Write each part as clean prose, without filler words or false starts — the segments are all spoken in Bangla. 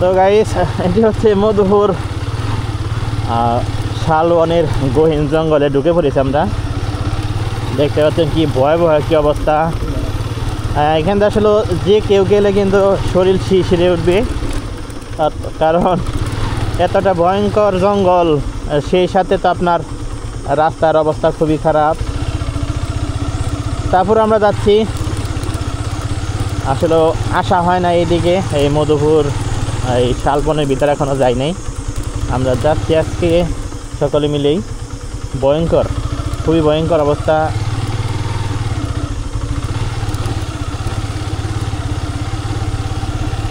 তো গাইস, এটি হচ্ছে মধুপুর শালবনের গহীন জঙ্গলে ঢুকে পড়েছি আমরা। দেখতে পাচ্ছেন কি ভয়াবহ কি অবস্থা। এখান থেকে আসলে যে কেউ গেলে কিন্তু শরীর শিরশিরে উঠবে, কারণ এতটা ভয়ঙ্কর জঙ্গল, সেই সাথে তো আপনার রাস্তার অবস্থা খুবই খারাপ। তারপর আমরা যাচ্ছি, আসলে আসা হয় না এইদিকে, এই মধুপুর এই শালবনের ভিতরে এখনও যাই নাই। আমরা যাচ্ছি আজকে সকলে মিলেই। ভয়ঙ্কর, খুবই ভয়ঙ্কর অবস্থা।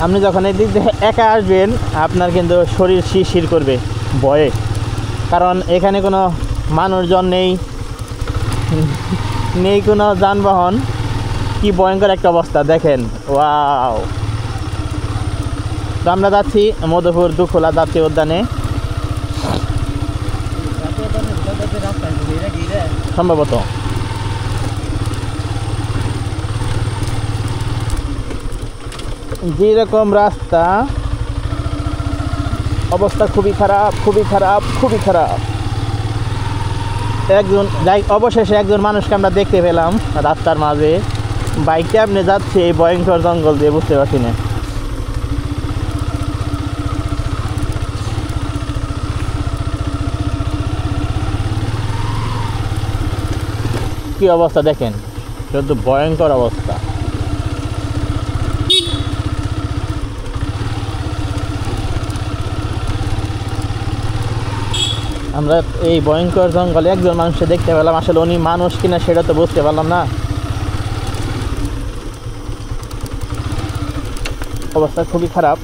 আপনি যখন এই দিক দিয়ে একা আসবেন, আপনার কিন্তু শরীর শিরশির করবে ভয়ে, কারণ এখানে কোনো মানুষজন নেই কোনো যানবাহন। কি ভয়ঙ্কর একটা অবস্থা দেখেন, ওয়াও। তো আমরা যাচ্ছি মধুপুর দুখোলা জাতীয় উদ্যানে, সম্ভবত। যেরকম রাস্তা, অবস্থা খুবই খারাপ, খুবই খারাপ, খুবই খারাপ। অবশেষে একজন মানুষকে আমরা দেখতে পেলাম রাস্তার মাঝে, বাইকে আপনি যাচ্ছে এই ভয়ঙ্কর জঙ্গল দিয়ে, বুঝতে পারছি না। কি অবস্থা দেখেন, শুধু ভয়ঙ্কর অবস্থা। আমরা এই ভয়ঙ্কর জঙ্গলে একজন মানুষকে দেখতে পেলাম, আসলে উনি মানুষ কিনা সেটা তো বুঝতে পারলাম না। অবস্থা খুবই খারাপ,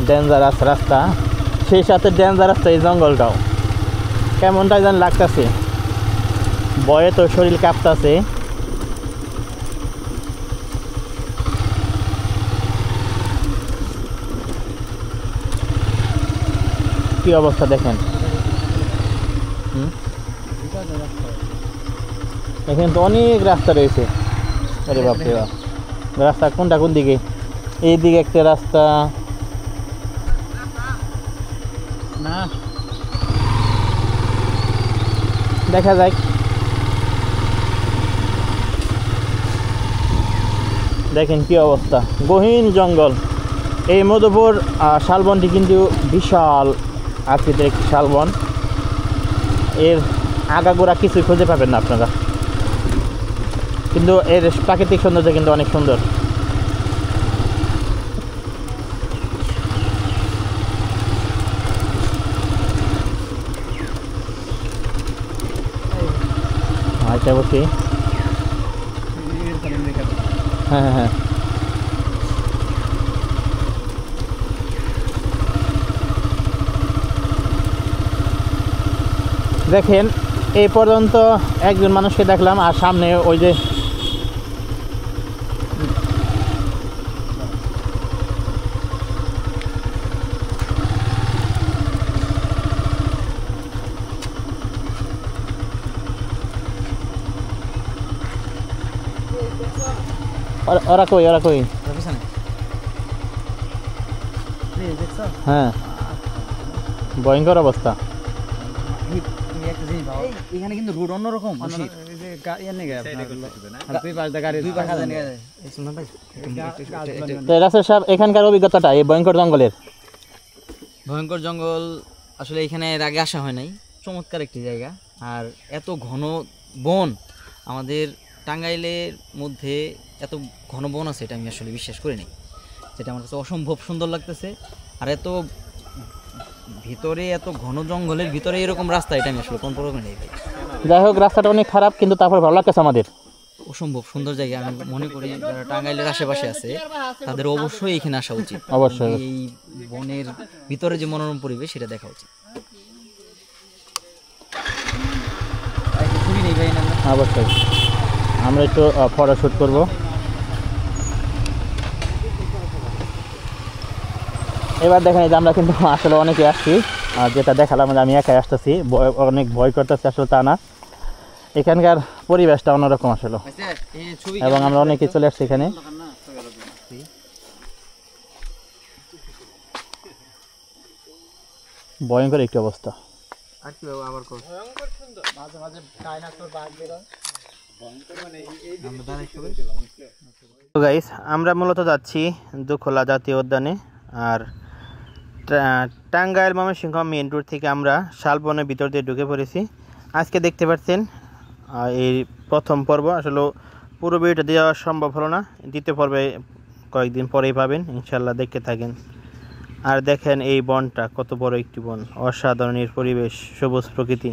ডেঞ্জারাস রাস্তা, সেই সাথে ডেঞ্জারাস এই জঙ্গলটাও। কেমনটা যেন লাগতেছে, ভয়ে তো শরীর কাঁপতেছে। কি অবস্থা দেখেন, এখানে তো অনেক রাস্তা রয়েছে। আরে বাপরে বাপ, রাস্তা কোনটা কোন দিকে? এইদিকে একটা রাস্তা, না দেখা যাক। দেখেন কি অবস্থা, গহীন জঙ্গল। এই মধুপুর শালবনটি কিন্তু বিশাল আকৃতির একটি শালবন। এর আগাগোড়া কিছুই খুঁজে পাবেন না আপনারা, কিন্তু এর প্রাকৃতিক সৌন্দর্য কিন্তু অনেক সুন্দর। আচ্ছা বলছি, হ্যাঁ হ্যাঁ, দেখেন এই পর্যন্ত একজন মানুষকে দেখলাম, আর সামনে ওই যে ওরা কই, ওরা কই? হ্যাঁ, ভয়ঙ্কর অবস্থা। এখানে কিন্তু রোড অন্যরকম, এখানকার অভিজ্ঞতাটা এই ভয়ঙ্কর জঙ্গলের। ভয়ঙ্কর জঙ্গল আসলে এখানে এর আগে আসা হয় নাই, চমৎকার একটি জায়গা। আর এত ঘন বন, আমাদের টাঙ্গাইলের মধ্যে এত ঘন বন আছে এটা আমি আসলে বিশ্বাস করিনি, যেটা আমার কাছে অসম্ভব সুন্দর লাগতেছে। আর এত ভিতরে, এত ঘন জঙ্গলের ভিতরে এরকম রাস্তা, এটা আমি আসলে কল্পনা করি নাই। যাই হোক, রাস্তাটা অনেক খারাপ, কিন্তু তারপর ভালো লাগতেছে আমাদের। অসম্ভব সুন্দর জায়গা। আমি মনে করি যারা টাঙ্গাইলের আশেপাশে আছে তাদের অবশ্যই এখানে আসা উচিত। অবশ্যই এই বনের ভিতরে যে মনোরম পরিবেশ, সেটা দেখা উচিত। অবশ্যই আমরা একটু ফটোশ্যুট করব। এবার দেখেন যে আমরা কিন্তু আসলে অনেকে আসছি, আর যেটা দেখালাম আমি একাই আসতেছি, অনেক ভয় করতেছি, আসলে তা না। এখানকার পরিবেশটা অন্যরকম আসলে, এবং আমরা অনেকে চলে আসছি এখানে। ভয়ঙ্কর একটি অবস্থা। আর কি আবার কর ভয়ঙ্কর সুন্দর, মাঝে মাঝে ডাইনোসর বাঘ বের হয় ভয়ঙ্কর, মানে এই আমরা দাঁড়াই সবাই। তো গাইস, আমরা মূলত যাচ্ছি দুখোলা জাতীয় উদ্যানে। আর টাঙ্গাইল ময়মনসিংহ মেন রোড থেকে আমরা শালবনের ভিতর দিয়ে ঢুকে পড়েছি। আজকে দেখতে পাচ্ছেন এই প্রথম পর্ব, আসলে পুরো ভিডিওটা দেওয়া সম্ভব হলো না, দ্বিতীয় পর্বে কয়েকদিন পরেই পাবেন ইনশাল্লাহ, দেখতে থাকেন। আর দেখেন এই বনটা কত বড় একটি বন, অসাধারণ এর পরিবেশ, সবুজ প্রকৃতি।